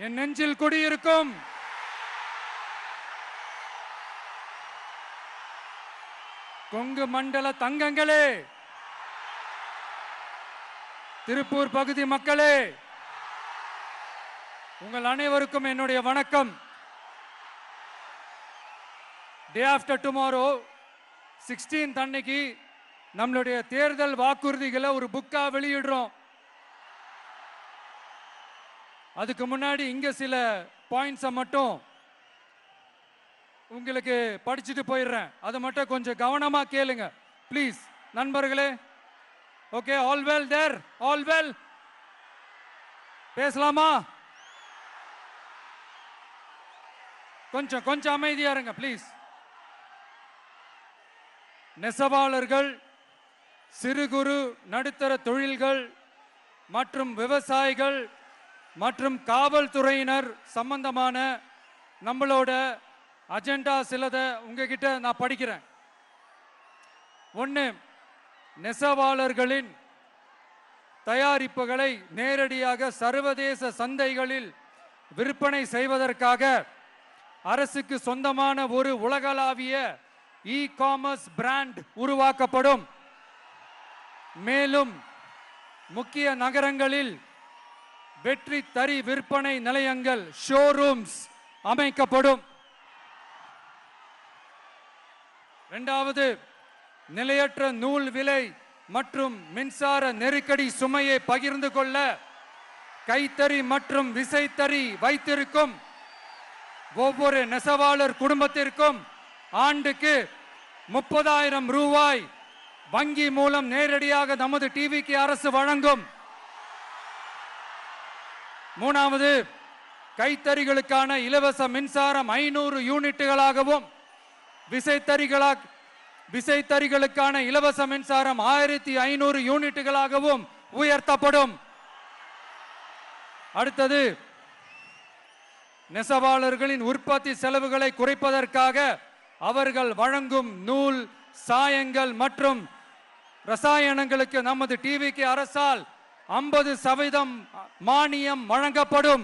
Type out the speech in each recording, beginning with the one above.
என் நெஞ்சில் குடியிருக்கும் கொங்கு மண்டல தங்கங்களே, திருப்பூர் பகுதி மக்களே, உங்கள் அனைவருக்கும் என்னுடைய வணக்கம். டே ஆஃப்டர் டுமாரோ 16th அன்னைக்கு நம்மளுடைய தேர்தல் வாக்குறுதிகளை ஒரு புக்கா வெளியிடுறோம். அதுக்கு முன்னாடி இங்க சில பாயிண்ட்ஸை மட்டும் உங்களுக்கு படிச்சுட்டு போயிடுறேன். அதை மட்டும் கொஞ்சம் கவனமா கேளுங்க ப்ளீஸ் நண்பர்களே. ஓகே, ஆல் வெல் தேர், ஆல் வெல். பேசலாமா? கொஞ்சம் அமைதியா இருங்க ப்ளீஸ். நெசவாளர்கள், சிறு குறு நடுத்தர தொழில்கள் மற்றும் விவசாயிகள் மற்றும் காவல்துறையினர் சம்பந்தமான நம்மளோட அஜெண்டா சிலதை உங்ககிட்ட நான் படிக்கிறேன். ஒன்று, நெசவாளர்களின் தயாரிப்புகளை நேரடியாக சர்வதேச சந்தைகளில் விற்பனை செய்வதற்காக அரசுக்கு சொந்தமான ஒரு உலகளாவிய இ காமர்ஸ் பிராண்ட் உருவாக்கப்படும். மேலும் முக்கிய நகரங்களில் வெற்றி தறி விற்பனை நிலையங்கள் ஷோரூம்ஸ் அமைக்கப்படும். இரண்டாவது, நிலையற்ற நூல் விலை மற்றும் மின்சார நெருக்கடி சுமையை பகிர்ந்து கொள்ள கைத்தறி மற்றும் விசைத்தறி வைத்திருக்கும் ஒவ்வொரு நெசவாளர் குடும்பத்திற்கும் ஆண்டுக்கு 30,000 ரூபாய் வங்கி மூலம் நேரடியாக நமது டிவிக்கு அரசு வழங்கும். மூணாவது, கைத்தறிகளுக்கான இலவச மின்சாரம் 500 யூனிட்டுகளாகவும் விசைத்தறிகளுக்கான இலவச மின்சாரம் 1500 யூனிட்டுகளாகவும் உயர்த்தப்படும். அடுத்தது, நெசவாளர்களின் உற்பத்தி செலவுகளை குறைப்பதற்காக அவர்கள் வழங்கும் நூல், சாயங்கள் மற்றும் ரசாயனங்களுக்கு நமது டிவிக்கு அரசால் 50% மானியம் வழங்கப்படும்.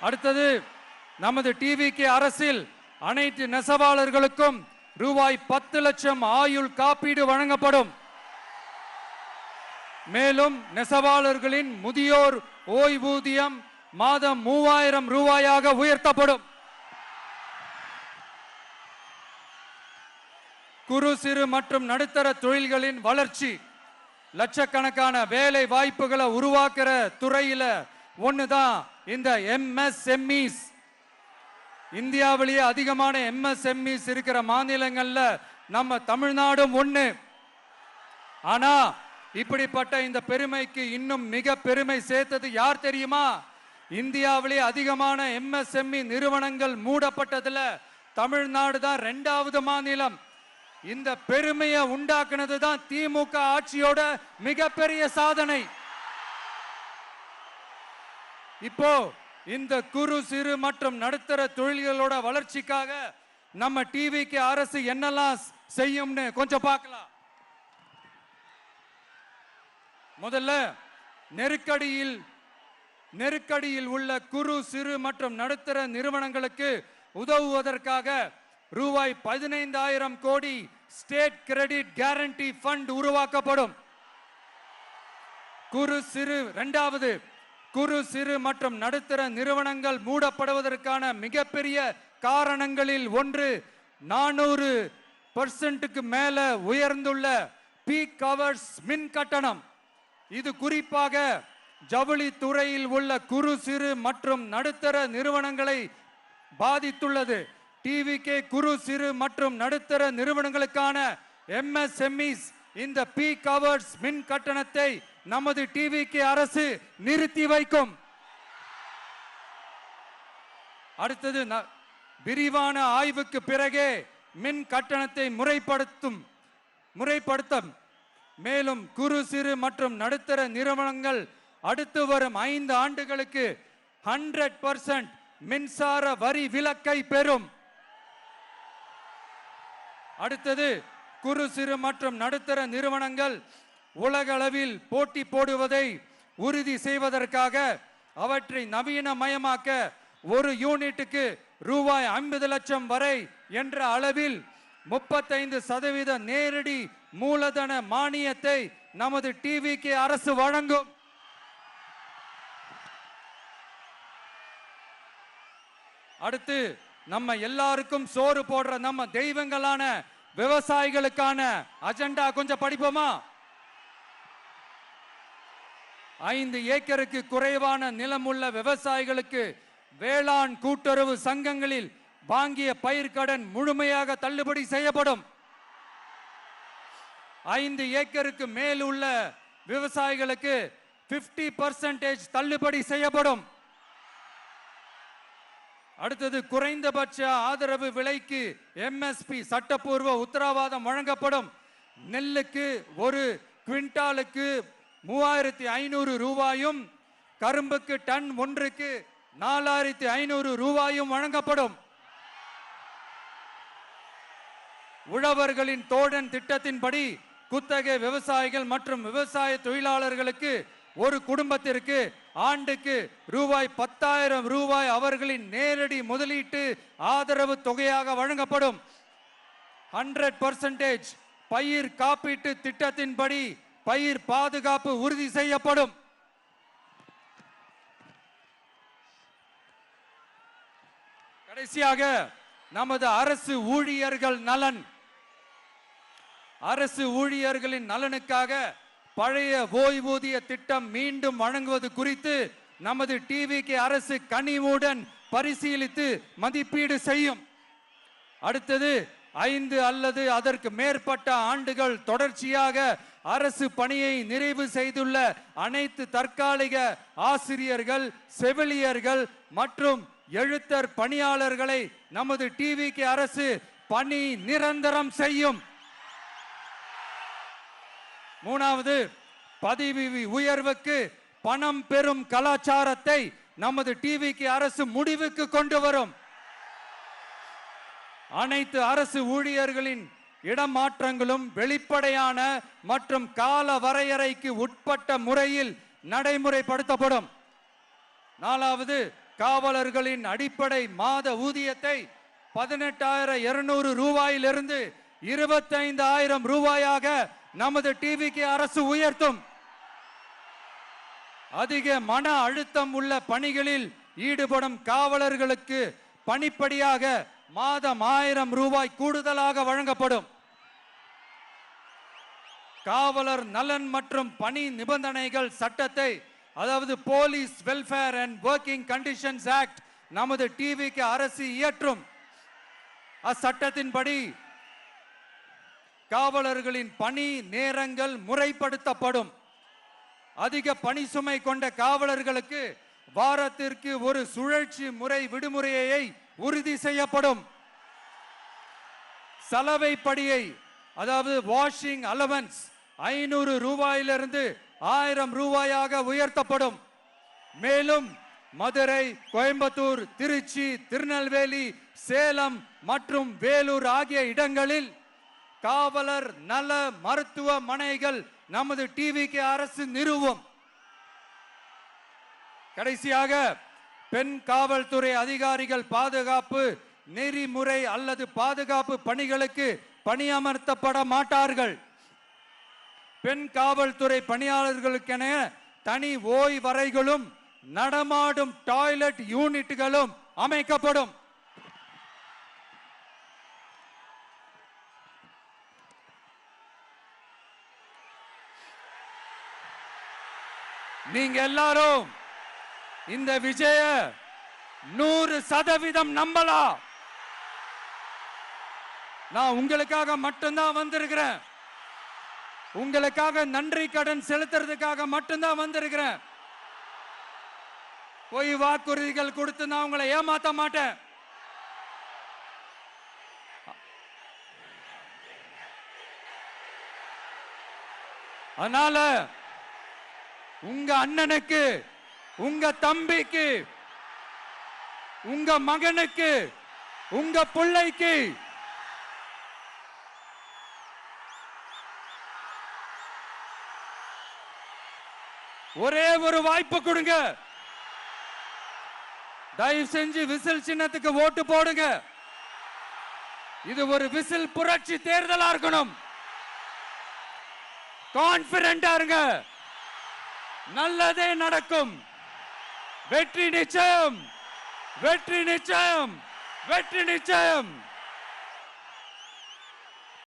அடுத்தது, நமது டிவிக்கு அரசில் அனைத்து நெசவாளர்களுக்கும் ரூபாய் 10 லட்சம் ஆயுள் காப்பீடு வழங்கப்படும். மேலும் நெசவாளர்களின் முதியோர் ஓய்வூதியம் மாதம் 3000 ரூபாயாக உயர்த்தப்படும். குறு சிறு மற்றும் நடுத்தர தொழில்களின் வளர்ச்சி, லட்சக்கணக்கான வேலை வாய்ப்புகளை உருவாக்குற துறையில ஒண்ணுதான் இந்த MSMEs. இந்தியாவிலேயே அதிகமான MSMEs இருக்கிற மாநிலங்கள்ல நம்ம தமிழ்நாடும் ஒண்ணு. ஆனா இப்படிப்பட்ட இந்த பெருமைக்கு இன்னும் மிக பெருமை சேர்த்தது யார் தெரியுமா? இந்தியாவிலேயே அதிகமான MSME நிறுவனங்கள் மூடப்பட்டதுல தமிழ்நாடு தான் 2வது மாநிலம். இந்த பெருமையை உண்டாக்குனது தான் திமுக ஆட்சியோட மிகப்பெரிய சாதனை. இப்போ இந்த குறு சிறு மற்றும் நடுத்தர தொழில்களோட வளர்ச்சிக்காக நம்ம டிவிக்கு அரசு என்னெல்லாம் செய்யும்னு கொஞ்சம் பார்க்கலாம். முதல்ல, நெருக்கடியில் உள்ள குறு சிறு மற்றும் நடுத்தர நிறுவனங்களுக்கு உதவுவதற்காக ரூபாய் 15,000 கோடி ஸ்டேட் கிரெடிட் கேரண்டி ஃபண்ட் உருவாக்கப்படும். இரண்டாவது, குறு சிறு மற்றும் நடுத்தர நிறுவனங்கள் மூடப்படுவதற்கான மிகப்பெரிய காரணங்களில் ஒன்று 400% மேல உயர்ந்துள்ள பீக் ஹவர்ஸ் மின் கட்டணம். இது குறிப்பாக ஜவுளி துறையில் உள்ள குறு சிறு மற்றும் நடுத்தர நிறுவனங்களை பாதித்துள்ளது. டிவிகே குறு சிறு மற்றும் நடுத்தர நிறுவனங்களுக்கான MSMEs இந்த பீக் ஹவர்ஸ் மின் கட்டணத்தை நமது டிவிகே அரசு நிறுத்தி வைக்கும். அடுத்தது, விரிவான ஆய்வுக்கு பிறகே மின் கட்டணத்தை முறைப்படுத்தும். மேலும் குறு சிறு மற்றும் நடுத்தர நிறுவனங்கள் அடுத்து வரும் 5 ஆண்டுகளுக்கு 100% மின்சார வரி விலக்கை பெறும். அடுத்தது, குறு சிறு மற்றும் நடுத்தர நிறுவனங்கள் உலகளவில் போட்டி போடுவதை உறுதி செய்வதற்காக அவற்றை நவீனமயமாக்க ஒரு யூனிட்டுக்கு ரூபாய் 50 லட்சம் வரை என்ற அளவில் 35% நேரடி மூலதன மானியத்தை நமது டிவிகே அரசு வழங்கும். அடுத்து நம்ம எல்லாருக்கும் சோறு போடுற நம்ம தெய்வங்களான விவசாயிகளுக்கான அஜெண்டா கொஞ்சம் படிப்போமா? 5 ஏக்கருக்கு குறைவான நிலம் உள்ள விவசாயிகளுக்கு வேளாண் கூட்டுறவு சங்கங்களில் வாங்கிய பயிர்க்கடன் முழுமையாக தள்ளுபடி செய்யப்படும். 5 ஏக்கருக்கு மேல் உள்ள விவசாயிகளுக்கு 50% தள்ளுபடி செய்யப்படும். அடுத்தது குறைந்தபட்ச ஆதரவு விலைக்கு MSP சட்டப்பூர்வ உத்தரவாதம் வழங்கப்படும். நெல்லுக்கு ஒரு குவிண்டாலுக்கு 3500 ரூபாயும் கரும்புக்கு டன் ஒன்றுக்கு 4500 ரூபாயும் வழங்கப்படும். உழவர்களின் தோழன் திட்டத்தின்படி குத்தகை விவசாயிகள் மற்றும் விவசாய தொழிலாளர்களுக்கு ஒரு குடும்பத்திற்கு ஆண்டுக்கு ரூபாய் 10,000 ரூபாய் அவர்களின் நேரடி முதலீட்டு ஆதரவு தொகையாக வழங்கப்படும். 100% பயிர் காப்பீட்டு திட்டத்தின்படி பயிர் பாதுகாப்பு உறுதி செய்யப்படும். கடைசியாக நமது அரசு ஊழியர்கள் நலன். அரசு ஊழியர்களின் நலனுக்காக பழைய ஓய்வூதிய திட்டம் மீண்டும் வழங்குவது குறித்து நமது டிவிகே அரசு கனிவுடன் பரிசீலித்து மதிப்பீடு செய்யும். அடுத்தது 5 அல்லது அதற்கு மேற்பட்ட ஆண்டுகள் தொடர்ச்சியாக அரசு பணியை நிறைவு செய்துள்ள அனைத்து தற்காலிக ஆசிரியர்கள், செவிலியர்கள் மற்றும் எழுத்தர் பணியாளர்களை நமது டிவிகே அரசு பணி நிரந்தரம் செய்யும். 3வது, பதவி உயர்வுக்கு பணம் பெறும் கலாச்சாரத்தை நமது டிவிகே அரசு முடிவுக்கு கொண்டு வரும். அனைத்து அரசு ஊழியர்களின் இடமாற்றங்களும் வெளிப்படையான மற்றும் கால வரையறைக்கு உட்பட்ட முறையில் நடைமுறைப்படுத்தப்படும். 4வது, காவலர்களின் அடிப்படை மாத ஊதியத்தை 18,200 ரூபாயிலிருந்து 25,000 ரூபாயாக நமது டிவிகே அரசு உயர்த்தும். அதிக மன அழுத்தம் உள்ள பணிகளில் ஈடுபடும் காவலர்களுக்கு பணிப்படியாக மாதம் 1000 ரூபாய் கூடுதலாக வழங்கப்படும். காவலர் நலன் மற்றும் பணி நிபந்தனைகள் சட்டத்தை, அதாவது police welfare and working conditions act, நமது டிவிகே அரசு இயற்றும். அச்சட்டத்தின்படி காவலர்களின் பணி நேரங்கள் முறைப்படுத்தப்படும். அதிக பணி சுமை கொண்ட காவலர்களுக்கு வாரத்திற்கு ஒரு சுழற்சி முறை விடுமுறையை உறுதி செய்யப்படும். சலவை படியை, அதாவது வாஷிங் அலவன்ஸ் 500 ரூபாயிலிருந்து 1000 ரூபாயாக உயர்த்தப்படும். மேலும் மதுரை, கோயம்புத்தூர், திருச்சி, திருநெல்வேலி, சேலம் மற்றும் வேலூர் ஆகிய இடங்களில் காவலர் நல மருத்துவமனைகள் நமது டிவிகே அரசு நிறுவும். கடைசியாக பெண் காவல்துறை அதிகாரிகள் பாதுகாப்பு நெறிமுறை அல்லது பாதுகாப்பு பணிகளுக்கு பணியமர்த்தப்பட மாட்டார்கள். பெண் காவல்துறை பணியாளர்களுக்கென தனி ஓய்வறைகளும் நடமாடும் டாய்லெட் யூனிட்டுகளும் அமைக்கப்படும். நீங்க எல்லாரும் இந்த விஜய 100% நம்பலாம். நான் உங்களுக்காக மட்டும்தான் வந்திருக்கிறேன். உங்களுக்காக நன்றி கடன் செலுத்துறதுக்காக மட்டும்தான் வந்திருக்கிறேன். போய் வாக்குறுதிகள் கொடுத்து நான் உங்களை ஏமாத்த மாட்டேன். அதனால உங்க அண்ணனுக்கு, உங்க தம்பிக்கு, உங்க மகனுக்கு, உங்க பிள்ளைக்கு ஒரே ஒரு வாய்ப்பு கொடுங்க. தயவு செஞ்சு விசில் சின்னத்துக்கு ஓட்டு போடுங்க. இது ஒரு விசில் புரட்சி தேர்தலா இருக்கணும். கான்பிடென்டா இருங்க. நல்லதே நடக்கும். வெற்றி நிச்சயம், வெற்றி நிச்சயம், வெற்றி நிச்சயம்.